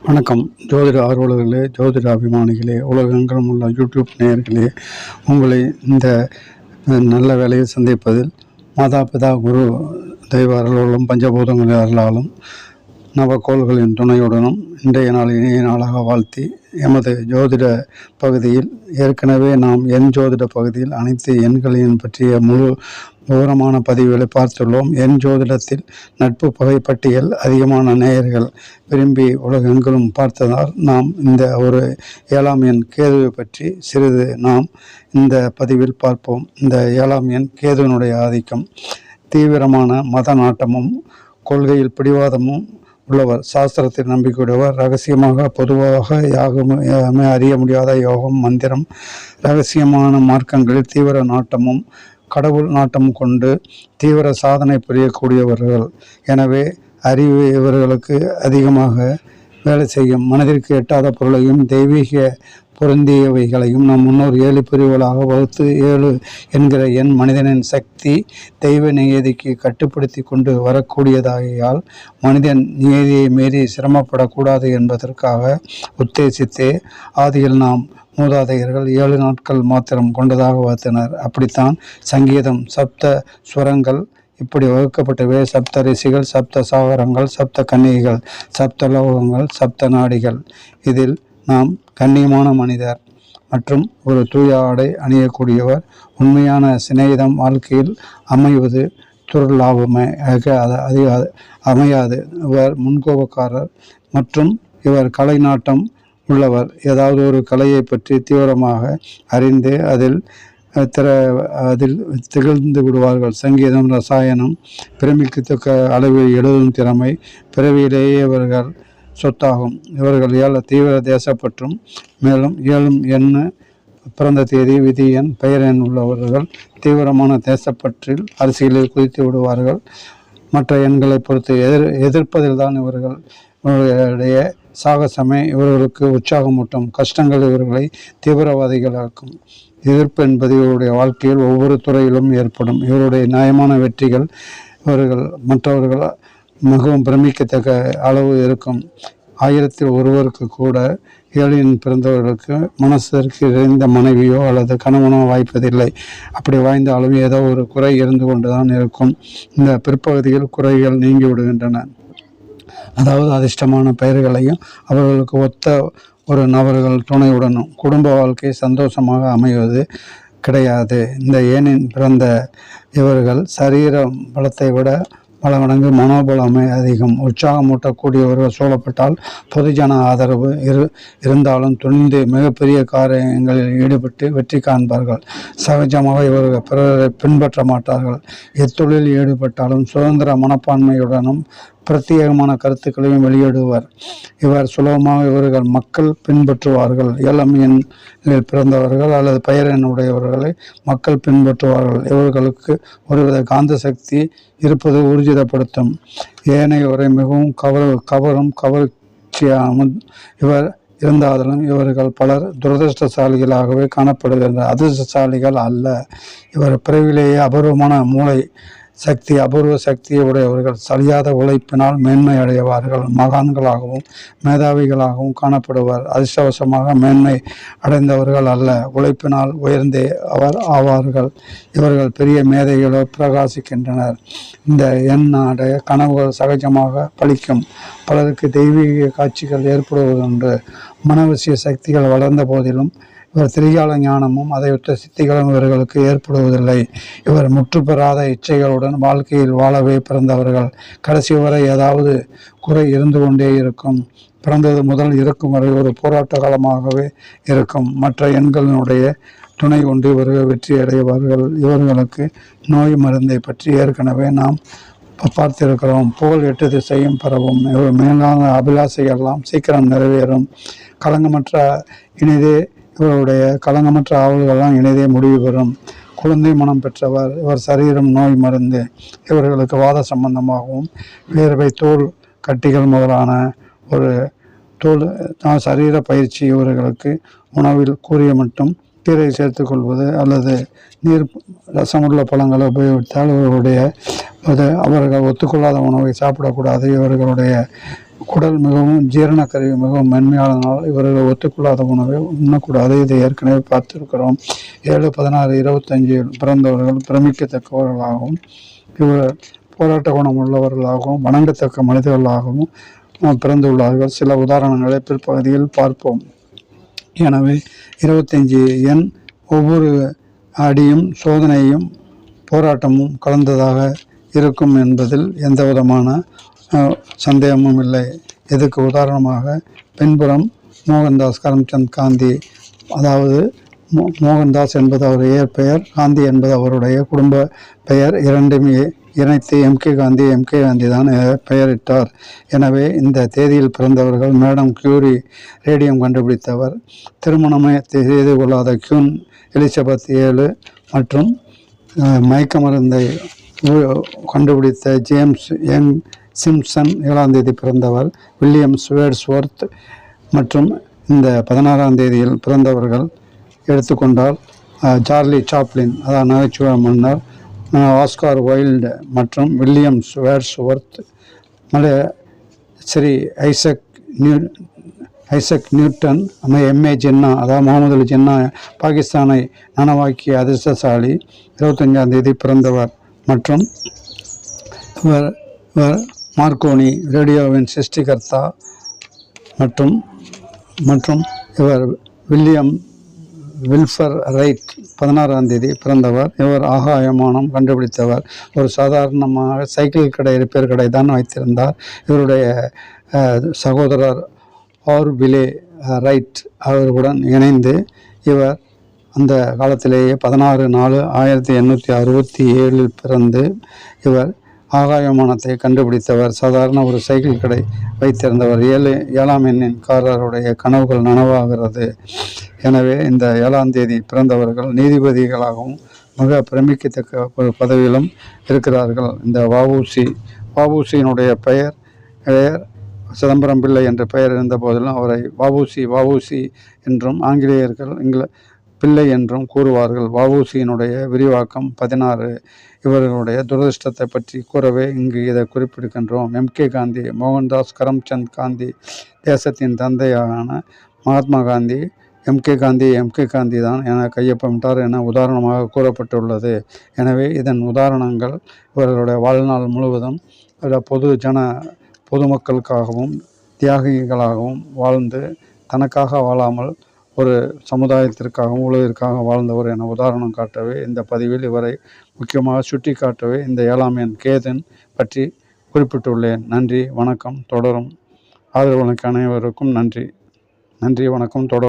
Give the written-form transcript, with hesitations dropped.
வணக்கம். ஜோதிட ஆர்வலர்களே, ஜோதிட அபிமானிகளே, உலகெங்கிலும் உள்ள யூடியூப் நேயர்களே, உங்களை இந்த நல்ல வேலையை சந்திப்பதில் மாதா பிதா குரு தெய்வ அருளாலும் பஞ்சபூதங்களின் அருளாலும் நவக்கோள்களின் துணையுடனும் இன்றைய நாள் இனிய நாளாக வாழ்த்தி, எமது ஜோதிட பகுதியில் ஏற்கனவே நாம் எண் ஜோதிட பகுதியில் அனைத்து எண்களையும் பற்றிய முழு விவரமான பதிவுகளை பார்த்துள்ளோம். எண் ஜோதிடத்தில் நட்பு பகை பட்டியல் அதிகமான நேயர்கள் விரும்பி உலகெங்கிலும் பார்த்ததால் நாம் இந்த ஒரு 7ஆம் எண் கேதுவை பற்றி சிறிது நாம் இந்த பதிவில் பார்ப்போம். இந்த 7ஆம் எண் கேதுவினுடைய ஆதிக்கம், தீவிரமான மத நாட்டமும் கொள்கையில் பிடிவாதமும் உள்ளவர், சாஸ்திரத்தில் நம்பிக்கையுடையவர், ரகசியமாக பொதுவாக யாருமே அறிய முடியாத யோகம், மந்திரம், ரகசியமான மார்க்கங்களில் தீவிர நாட்டமும் கடவுள் நாட்டம் கொண்டு தீவிர சாதனை புரியக்கூடியவர்கள். எனவே அறிவு இவர்களுக்கு அதிகமாக வேலை செய்யும். மனதிற்கு எட்டாத பொருளையும் தெய்வீக பொருந்தியவைகளையும் நம் முன்னோர் 7 பிரிவுகளாக வகுத்து 7 என்கிற எண் மனிதனின் சக்தி தெய்வ நியதிக்கு கட்டுப்படுத்தி கொண்டு வரக்கூடியதாகையால் மனிதன் நியதியை மீறி சிரமப்படக்கூடாது என்பதற்காக உத்தேசித்தே ஆதியில் நாம் மூதாதையர்கள் 7 நாட்கள் மாத்திரம் கொண்டதாக வகுத்தனர். அப்படித்தான் சங்கீதம் சப்த ஸ்வரங்கள் இப்படி வகுக்கப்பட்டவை. சப்த ரிஷிகள், சப்த சாகரங்கள், சப்த கன்னிகைகள், சப்த லோகங்கள், சப்த நாடிகள். இதில் நாம் கண்ணியமான மனிதர் மற்றும் ஒரு தூய ஆடை அணியக்கூடியவர். உண்மையான சிநேகிதம் வாழ்க்கையில் அமைவது துர்லாபமாக அமையாது. இவர் முன்கோபக்காரர் மற்றும் இவர் கலை நாட்டம் உள்ளவர். ஏதாவது ஒரு கலையை பற்றி தீவிரமாக அறிந்து அதில் திகழ்ந்து விடுவார்கள். சங்கீதம், ரசாயனம், பிரமிக்கத்தக்க அளவில் எழுதும் திறமை பிறவியிலேயே இவர்கள் சொத்தாகும். இவர்கள் தீவிர தேசப்பற்றும் மேலும் 7 எண் பிறந்த தேதி, விதி எண், பெயர் எண் உள்ளவர்கள் தீவிரமான தேசப்பற்றில் அரசியலில் குதித்து விடுவார்கள். மற்ற எண்களை பொறுத்து எதிர்ப்பதில் தான் இவர்களுடைய சாகசமே இவர்களுக்கு உற்சாகமூட்டும். கஷ்டங்கள் இவர்களை தீவிரவாதிகளாக்கும். எதிர்ப்பு என்பது இவருடைய வாழ்க்கையில் ஒவ்வொரு துறையிலும் ஏற்படும். இவருடைய நியாயமான வெற்றிகள் இவர்கள் மற்றவர்கள் மிகவும் பிரமிக்கத்தக்க அளவு இருக்கும். 1000-ல் ஒருவருக்கு கூட 7 எண் பிறந்தவர்களுக்கு மனசிற்கு இறைந்த மனைவியோ அல்லது கணவனோ வாய்ப்பதில்லை. அப்படி வாய்ந்தாலும் ஏதோ ஒரு குறை இருந்து கொண்டுதான் இருக்கும். இந்த பிற்பகுதியில் குறைகள் நீங்கி விடுகின்றன. அதாவது அதிர்ஷ்டமான பெயர்களையும் அவர்களுக்கு ஒத்த ஒரு நபர்கள் துணையுடனும் குடும்ப வாழ்க்கை சந்தோஷமாக அமைவது கிடையாது. இந்த ஏனின் பிறந்த இவர்கள் சரீர பலத்தை விட பல மடங்கு மனோபலமே அதிகம். உற்சாகமூட்டக்கூடியவர்கள் சூழப்பட்டால் பொதுஜன ஆதரவு இருந்தாலும் துணிந்து மிகப்பெரிய காரியங்களில் ஈடுபட்டு வெற்றி காண்பார்கள். சகஜமாக இவர்கள் பிறரை பின்பற்ற மாட்டார்கள். எத்தொழில் ஈடுபட்டாலும் சுதந்திர மனப்பான்மையுடனும் பிரத்யேகமான கருத்துக்களையும் வெளியிடுவர். இவர் சுலபமாக இவர்கள் மக்கள் பின்பற்றுவார்கள். 7ஆம் எண்ணில் பிறந்தவர்கள் அல்லது பெயர் எண்ணுடையவர்களை மக்கள் பின்பற்றுவார்கள். இவர்களுக்கு ஒருவித காந்த சக்தி இருப்பது ஊர்ஜிதப்படுத்தும். ஏனையோரை மிகவும் கவரும் கவர்ச்சியாகவும் இவர் இருந்தாலும் இவர்கள் பலர் துரதிருஷ்டசாலிகளாகவே காணப்படுகின்றனர். அதிர்ஷ்டசாலிகள் அல்ல. இவர் பிறவிலேயே அபூர்வமான மூளை சக்தி, அபூர்வ சக்தியை உடையவர்கள். சலியாத உழைப்பினால் மேன்மை அடைவார்கள். மகான்களாகவும் மேதாவிகளாகவும் காணப்படுவர். அதிர்ஷ்டவசமாக மேன்மை அடைந்தவர்கள் அல்ல, உழைப்பினால் உயர்ந்தே ஆவார்கள். இவர்கள் பெரிய மேதைகளோ பிரகாசிக்கின்றனர். இந்த எண்ணாடைய கனவுகள் சகஜமாக பலிக்கும். பலருக்கு தெய்வீக காட்சிகள் ஏற்படுவதுண்டு. மனவசிய சக்திகள் வளர்ந்த போதிலும் இவர் திரிகால ஞானமும் அதையொத்த சித்திகளும் இவர்களுக்கு ஏற்படுவதில்லை. இவர் முற்றுப்பெறாத இச்சைகளுடன் வாழ்க்கையில் வாழவே பிறந்தவர்கள். கடைசி வரை ஏதாவது குறை இருந்து கொண்டே இருக்கும். பிறந்தது முதல் இருக்கும் வரை ஒரு போராட்ட காலமாகவே இருக்கும். மற்ற எண்களினுடைய துணை கொண்டு இவர்கள் வெற்றி அடைவார்கள். இவர்களுக்கு நோய் மருந்தை பற்றி ஏற்கனவே நாம் பார்த்திருக்கிறோம். புகழ் 8 திசையும் பரவும். இவர் மேலான அபிலாசைகள்லாம் சீக்கிரம் நிறைவேறும். களங்கமற்ற இனிதே இவருடைய களங்கமற்ற ஆவல்கள்லாம் இணைதே முடிவு பெறும். குழந்தை மனம் பெற்றவர். இவர் சரீரம் நோய் மருந்து. இவர்களுக்கு வாத சம்பந்தமாகவும் வேர்வை, தோல் கட்டிகள் முதலான ஒரு சரீர பயிற்சி. இவர்களுக்கு உணவில் கூறிய மட்டும் கீரை சேர்த்துக்கொள்வது அல்லது நீர் ரசமுள்ள பழங்களை உபயோகித்தால் இவர்களுடைய அவர்கள் ஒத்துக்கொள்ளாத உணவை சாப்பிடக்கூடாது. இவர்களுடைய குடல் மிகவும் ஜீரணக்கருவி மிகவும் மென்மையானதனால் இவர்கள் ஒத்துக்கொள்ளாத உணவை உண்ணக்கூடாது. இதை ஏற்கனவே பார்த்திருக்கிறோம். 7/16/25 பிறந்தவர்கள் பிரமிக்கத்தக்கவர்களாகவும் இவர் போராட்ட குணம் உள்ளவர்களாகவும் வணங்கத்தக்க மனிதர்களாகவும் பிறந்துள்ளார்கள். சில உதாரணங்களை பிற்பகுதியில் பார்ப்போம். எனவே 25 எண் ஒவ்வொரு அடியும் சோதனையும் போராட்டமும் கலந்ததாக இருக்கும் என்பதில் எந்தவிதமான சந்தேகமும் இல்லை. இதுக்கு உதாரணமாக பின்புறம் மோகன்தாஸ் கரம்சந்த் காந்தி, அதாவது மோகன்தாஸ் என்பது அவருடைய இயற்பெயர், காந்தி என்பது அவருடைய குடும்ப பெயர். இரண்டுமே இணைத்து எம்கே காந்தி தான் பெயரிட்டார். எனவே இந்த தேதியில் பிறந்தவர்கள் மேடம் கியூரி ரேடியம் கண்டுபிடித்தவர், திருமணமே செய்து கொள்ளாத குயின் எலிசபெத் 7 மற்றும் மயக்க மருந்தை கண்டுபிடித்த ஜேம்ஸ் யங் சிம்ப்சன் 7ஆம் தேதி பிறந்தவர், வில்லியம் வேர்ட்ஸ்வொர்த் மற்றும் இந்த 16ஆம் தேதியில் பிறந்தவர்கள் எடுத்துக்கொண்டால் சார்லி சாப்ளின், அதாவது நகைச்சுவை மன்னர், ஆஸ்கார் வைல்டு மற்றும் William Wordsworth, Sir Isaac Newton, M A Jinnah, அதாவது முகமது அலி ஜின்னா பாகிஸ்தானை நனவாக்கிய அதிர்ஷ்டசாலி 25ஆம் தேதி பிறந்தவர் மற்றும் இவர் மார்க்கோனி ரேடியோவின் சிருஷ்டிகர்த்தா மற்றும் இவர் வில்லியம் வில்ஃபர் ரைட் 16ஆம் தேதி பிறந்தவர். இவர் ஆகாயமானம் கண்டுபிடித்தவர். ஒரு சாதாரணமாக சைக்கிள் கடை, ரிப்பேர் கடை தான் வைத்திருந்தார். இவருடைய சகோதரர் ஆர்விலே ரைட் அவர்களுடன் இணைந்து இவர் அந்த காலத்திலேயே 16/4/1867 பிறந்து இவர் ஆகாயமானத்தை கண்டுபிடித்தவர். சாதாரண ஒரு சைக்கிள் கடை வைத்திருந்தவர். 7ஆம் எண்ணின்காரருடைய கனவுகள் நனவாகிறது. எனவே இந்த 7ஆம் தேதி பிறந்தவர்கள் நீதிபதிகளாகவும் மிக பிரமிக்கத்தக்க ஒரு பதவியிலும் இருக்கிறார்கள். இந்த வஉசியினுடைய பெயர் சிதம்பரம் பிள்ளை என்ற பெயர் இருந்த போதிலும் அவரை வஉசி என்றும் ஆங்கிலேயர்கள் பிள்ளை என்றும் கூறுவார்கள். வஉசியினுடைய விரிவாக்கம் 16. இவர்களுடைய துரதிர்ஷ்டத்தை பற்றி கூறவே இங்கு இதை குறிப்பிடுகின்றோம். எம்கே காந்தி, மோகன்தாஸ் கரம்சந்த் காந்தி தேசத்தின் தந்தையான மகாத்மா காந்தி எம்கே காந்தி தான் என கையொப்பமிட்டார் என உதாரணமாக கூறப்பட்டுள்ளது. எனவே இதன் உதாரணங்கள் இவர்களுடைய வாழ்நாள் முழுவதும் பொதுமக்களுக்காகவும் தியாகிகளாகவும் வாழ்ந்து தனக்காக வாழாமல் ஒரு சமுதாயத்திற்காகவும் உலகிற்காக வாழ்ந்தவர் என உதாரணம் காட்டவே இந்த பதிவில் இவரை முக்கியமாக சுட்டி காட்டவே இந்த 7ஆம் எண் கேதன் பற்றி குறிப்பிட்டுள்ளேன். நன்றி, வணக்கம். தொடரும் ஆதரவுகளுக்கு அனைவருக்கும் நன்றி. வணக்கம். தொடரும்.